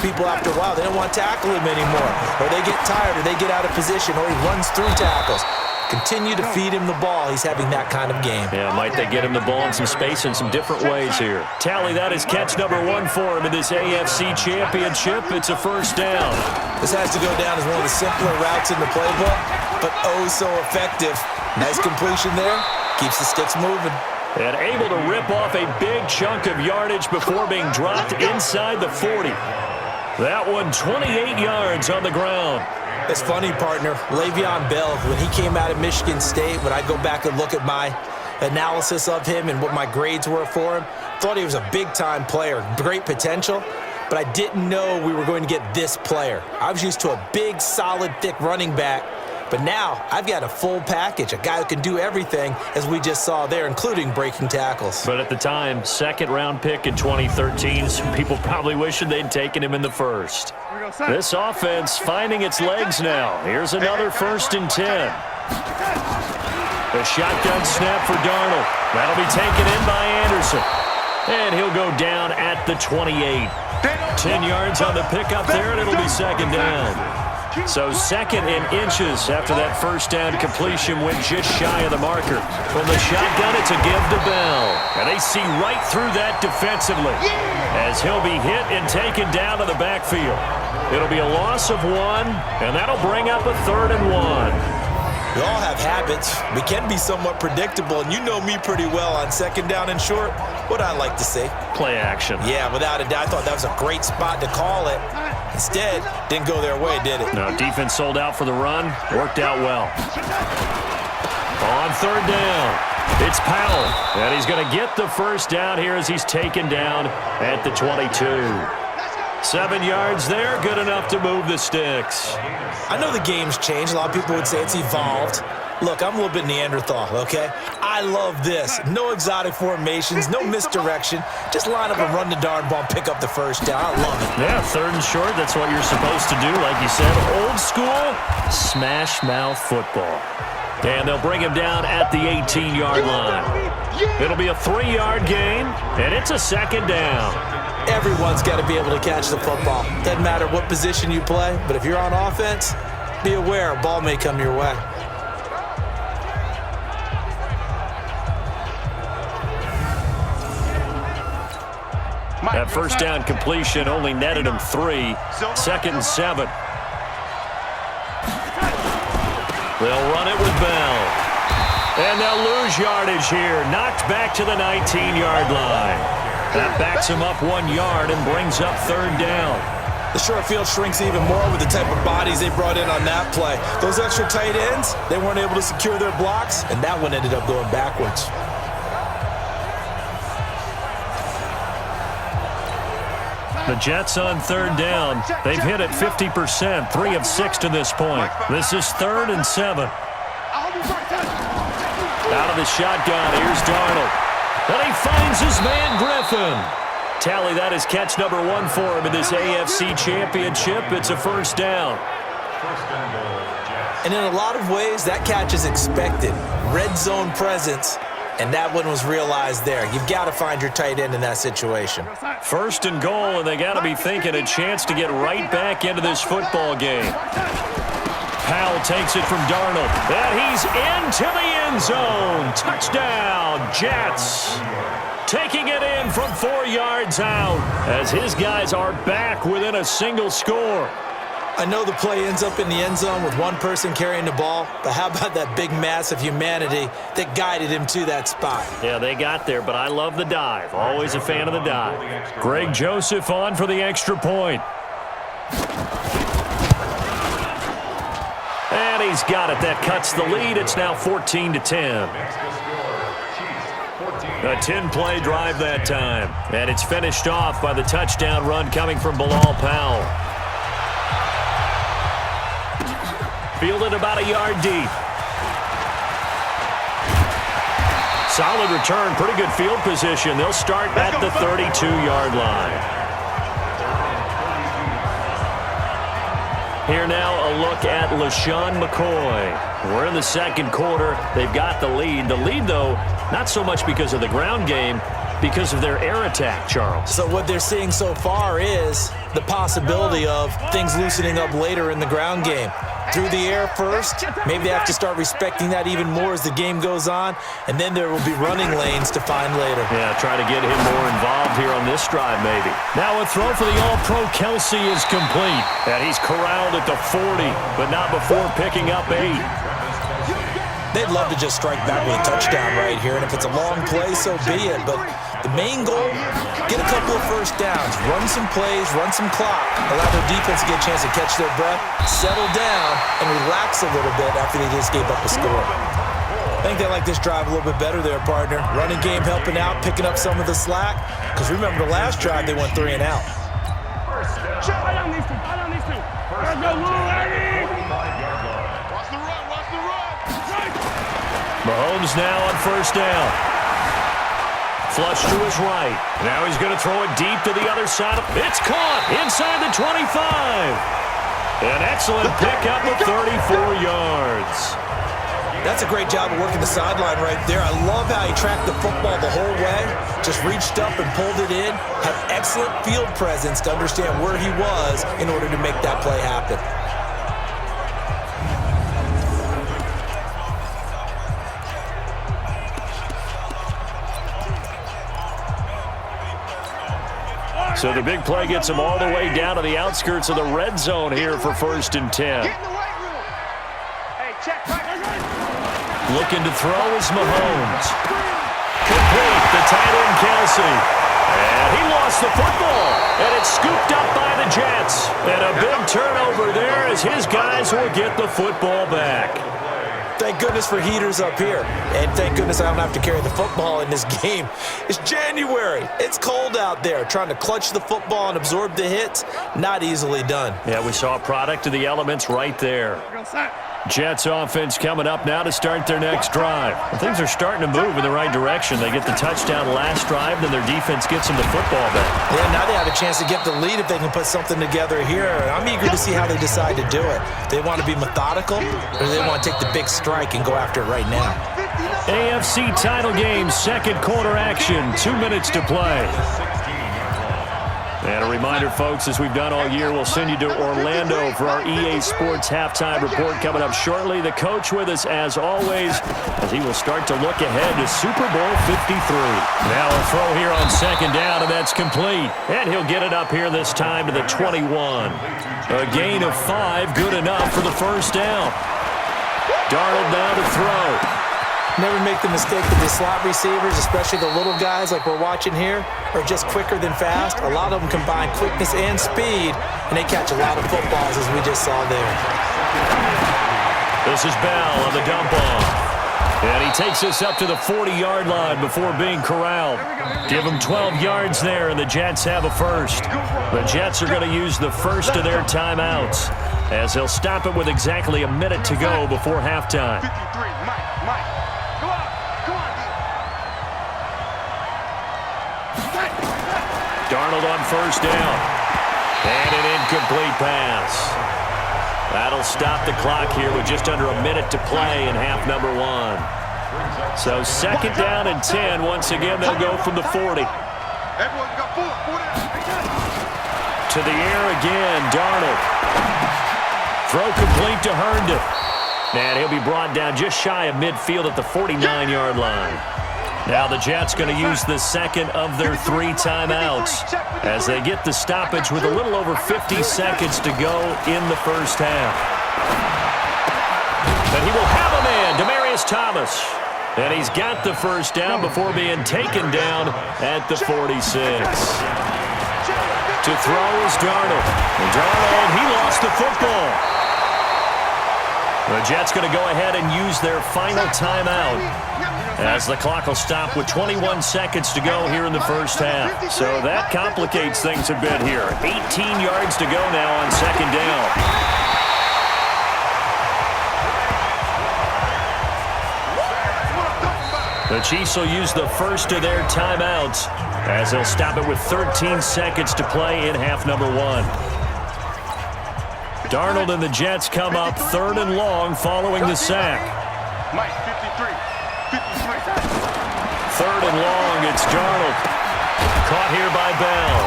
people after a while. They don't want to tackle him anymore. Or they get tired, or they get out of position, or he runs through tackles. Continue to feed him the ball. He's having that kind of game. Yeah, might they get him the ball in some space in some different ways here. Tally, that is catch number 1 for him in this AFC Championship. It's a first down. This has to go down as one of the simpler routes in the playbook, but oh so effective. Nice completion there. Keeps the sticks moving. And able to rip off a big chunk of yardage before being dropped inside the 40. That one 28 yards on the ground. It's funny, partner. Le'Veon Bell, when he came out of Michigan State, when I go back and look at my analysis of him and what my grades were for him, thought he was a big-time player, great potential, but I didn't know we were going to get this player. I was used to a big, solid, thick running back, but now I've got a full package, a guy who can do everything, as we just saw there, including breaking tackles. But at the time, second-round pick in 2013, some people probably wishing they'd taken him in the first. This offense finding its legs now. Here's another 1st and 10. The shotgun snap for Darnold. That'll be taken in by Anderson. And he'll go down at the 28. 10 yards on the pickup there, and it'll be second down. So second in inches after that first down completion went just shy of the marker. From the shotgun, it's a give to Bell. And they see right through that defensively as he'll be hit and taken down to the backfield. It'll be a loss of 1, and that'll bring up a 3rd and 1. We all have habits. We can be somewhat predictable, and you know me pretty well on second down and short. What I like to say? Play action. Yeah, without a doubt. I thought that was a great spot to call it. Instead, didn't go their way, did it? No, defense sold out for the run. Worked out well. On 3rd down, it's Powell. And he's going to get the first down here as he's taken down at the 22. 7 yards there, good enough to move the sticks. I know the game's changed. A lot of people would say it's evolved. Look, I'm a little bit Neanderthal, okay? I love this. No exotic formations, no misdirection. Just line up and run the darn ball and pick up the first down. I love it. Yeah, 3rd and short, that's what you're supposed to do. Like you said, old school, smash mouth football. And they'll bring him down at the 18-yard line. It'll be a 3-yard gain, and it's a second down. Everyone's got to be able to catch the football. Doesn't matter what position you play, but if you're on offense, be aware a ball may come your way. That first down completion only netted him 3. 2nd and 7. They'll run it with Bell. And they'll lose yardage here. Knocked back to the 19-yard line. That backs him up 1 yard and brings up 3rd down. The short field shrinks even more with the type of bodies they brought in on that play. Those extra tight ends, they weren't able to secure their blocks, and that one ended up going backwards. The Jets on 3rd down. They've hit it 50%, 3 of 6 to this point. This is 3rd and 7. Out of the shotgun, here's Darnold. And he finds his man Griffin. Tally, that is catch number 1 for him in this AFC Championship. It's a first down. And in a lot of ways, that catch is expected. Red zone presence, and that one was realized there. You've got to find your tight end in that situation. 1st and goal, and they got to be thinking a chance to get right back into this football game. Powell takes it from Darnold, and he's into the end zone. Touchdown, Jets. Taking it in from 4 yards out as his guys are back within a single score. I know the play ends up in the end zone with one person carrying the ball, but how about that big mass of humanity that guided him to that spot? Yeah, they got there, but I love the dive. Always a fan of the dive. Greg Joseph on for the extra point. And he's got it. That cuts the lead. It's now 14-10. A 10-play drive that time. And it's finished off by the touchdown run coming from Bilal Powell. Fielded about a yard deep. Solid return. Pretty good field position. They'll start at the 32-yard line. Here now a look at LaShawn McCoy. We're in the second quarter. They've got the lead. The lead, though, not so much because of the ground game, because of their air attack, Charles. So what they're seeing so far is the possibility of things loosening up later in the ground game. Through the air first, maybe they have to start respecting that even more as the game goes on, and then there will be running lanes to find later. Yeah, try to get him more involved here on this drive maybe. Now a throw for the All-Pro Kelsey is complete. And he's corralled at the 40, but not before picking up 8. They'd love to just strike back with a touchdown right here, and if it's a long play, so be it. But the main goal, get a couple of first downs, run some plays, run some clock, allow their defense to get a chance to catch their breath, settle down, and relax a little bit after they just gave up a score. I think they like this drive a little bit better there, partner. Running game helping out, picking up some of the slack, because remember the last drive they went 3 and out. Mahomes now on first down. Flush to his right. Now he's going to throw it deep to the other side. It's caught inside the 25. An excellent pickup of 34 yards. That's a great job of working the sideline right there. I love how he tracked the football the whole way. Just reached up and pulled it in. Had excellent field presence to understand where he was in order to make that play happen. So the big play gets him all the way down to the outskirts of the red zone here for 1st and 10. Looking to throw is Mahomes. Complete, the tight end Kelsey. And he lost the football. And it's scooped up by the Jets. And a big turnover there as his guys will get the football back. Thank goodness for heaters up here. And thank goodness I don't have to carry the football in this game. It's January. It's cold out there. Trying to clutch the football and absorb the hits, not easily done. Yeah, we saw a product of the elements right there. Jets offense coming up now to start their next drive. And things are starting to move in the right direction. They get the touchdown last drive, then their defense gets them the football back. Yeah, now they have a chance to get the lead if they can put something together here. I'm eager to see how they decide to do it. They want to be methodical, or do they want to take the big strike and go after it right now? AFC title game, second quarter action, 2 minutes to play. And a reminder, folks, as we've done all year, we'll send you to Orlando for our EA Sports halftime report coming up shortly. The coach with us, as always, as he will start to look ahead to Super Bowl 53. Now a throw here on second down, and that's complete. And he'll get it up here this time to the 21. A gain of 5, good enough for the first down. Darnold now to throw. Never make the mistake that the slot receivers, especially the little guys like we're watching here, are just quicker than fast. A lot of them combine quickness and speed, and they catch a lot of footballs, as we just saw there. This is Bell on the dump off. And he takes us up to the 40-yard line before being corralled. Give him 12 yards there, and the Jets have a first. The Jets are going to use the first of their timeouts, as they'll stop it with exactly a minute to go before halftime. Darnold on first down. And an incomplete pass. That'll stop the clock here with just under a minute to play in half number 1. So second down and 10. Once again, they'll go from the 40. To the air again, Darnold. Throw complete to Herndon. And he'll be brought down just shy of midfield at the 49-yard line. Now the Jets going to use the second of their 3 timeouts as they get the stoppage with a little over 50 seconds to go in the first half. And he will have a man, Demaryius Thomas. And he's got the first down before being taken down at the 46. To throw is Darnold. And Darnold, he lost the football. The Jets going to go ahead and use their final timeout, as the clock will stop with 21 seconds to go here in the first half. So that complicates things a bit here. 18 yards to go now on second down. The Chiefs will use the first of their timeouts, as they'll stop it with 13 seconds to play in half number 1. Darnold and the Jets come up 3rd and long following the sack. 3rd and long. It's Darnold. Caught here by Bell.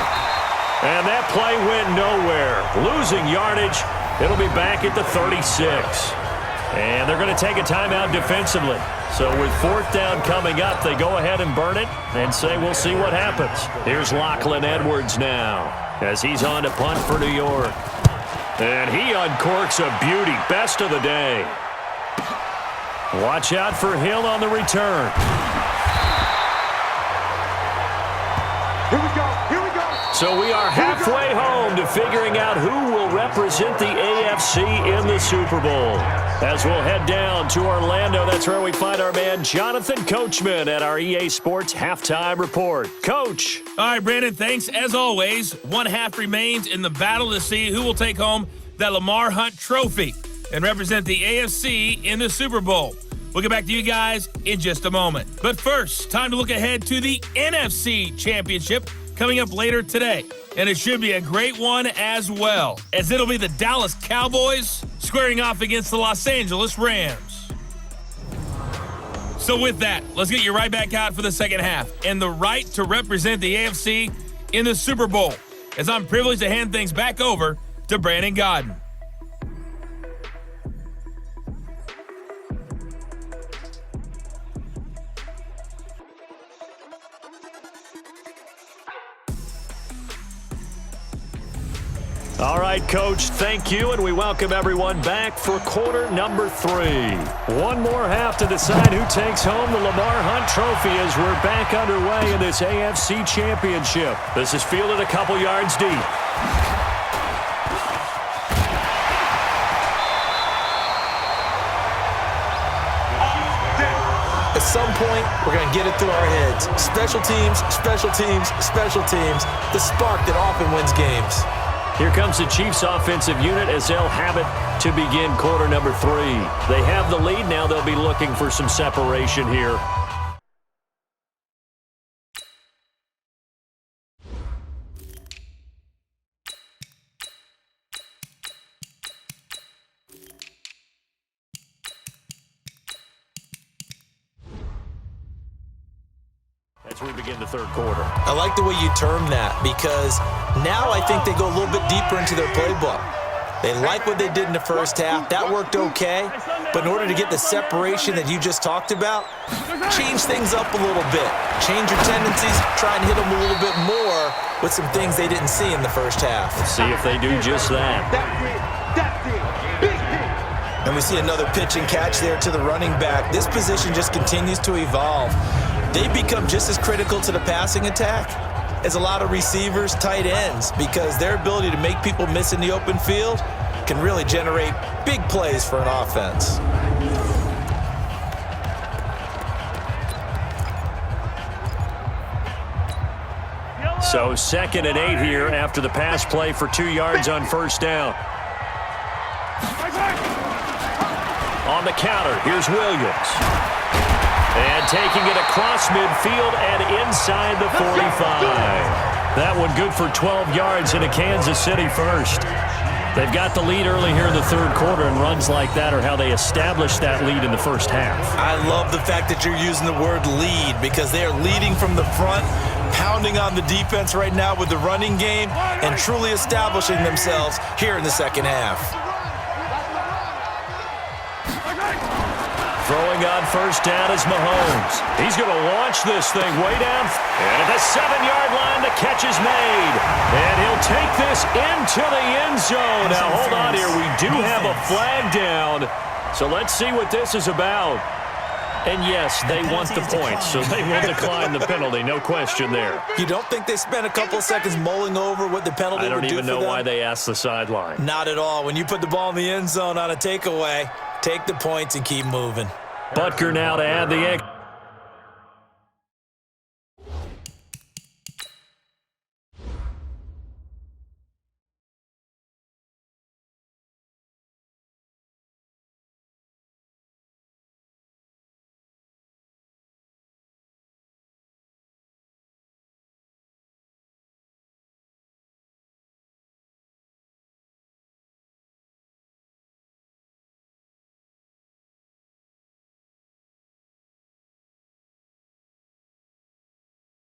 And that play went nowhere. Losing yardage. It'll be back at the 36. And they're going to take a timeout defensively. So with 4th down coming up, they go ahead and burn it and say we'll see what happens. Here's Lachlan Edwards now as he's on to punt for New York. And he uncorks a beauty. Best of the day. Watch out for Hill on the return. Here we go. Here we go. So we are halfway home to figuring out who will represent the AFC in the Super Bowl. As we'll head down to Orlando, that's where we find our man Jonathan Coachman at our EA Sports Halftime Report. Coach. All right, Brandon, thanks. As always, one half remains in the battle to see who will take home that Lamar Hunt trophy and represent the AFC in the Super Bowl. We'll get back to you guys in just a moment. But first, time to look ahead to the NFC Championship coming up later today. And it should be a great one as well, as it'll be the Dallas Cowboys squaring off against the Los Angeles Rams. So with that, let's get you right back out for the second half and the right to represent the AFC in the Super Bowl, as I'm privileged to hand things back over to Brandon Godden. All right, Coach, thank you, and we welcome everyone back for quarter number 3. One more half to decide who takes home the Lamar Hunt trophy as we're back underway in this AFC Championship. This is fielded a couple yards deep. At some point, we're going to get it through our heads. Special teams, special teams, special teams. The spark that often wins games. Here comes the Chiefs offensive unit as they'll have it to begin quarter number 3. They have the lead. Now they'll be looking for some separation here. As we begin the 3rd quarter. I like the way you term that, because now I think they go a little bit deeper into their playbook. They like what they did in the first half. That worked okay. But in order to get the separation that you just talked about, change things up a little bit. Change your tendencies. Try and hit them a little bit more with some things they didn't see in the first half. See if they do just that. And we see another pitch and catch there to the running back. This position just continues to evolve. They become just as critical to the passing attack as a lot of receivers, tight ends, because their ability to make people miss in the open field can really generate big plays for an offense. So 2nd and 8 here after the pass play for 2 yards on 1st down. On the counter, here's Williams. And taking it across midfield and inside the 45. That one good for 12 yards into Kansas City first. They've got the lead early here in the 3rd quarter, and runs like that are how they established that lead in the first half. I love the fact that you're using the word lead, because they are leading from the front, pounding on the defense right now with the running game, and truly establishing themselves here in the 2nd half. Throwing on 1st down is Mahomes. He's going to launch this thing way down. And at the 7-yard line, the catch is made. And he'll take this into the end zone. Now, hold on here. We do have a flag down. So let's see what this is about. And yes, they want the points, so they will decline the penalty. No question there. You don't think they spent a couple of seconds mulling over what the penalty would do for them? I don't even know why they asked the sideline. Not at all. When you put the ball in the end zone on a takeaway, take the points and keep moving. Butker now to add the extra.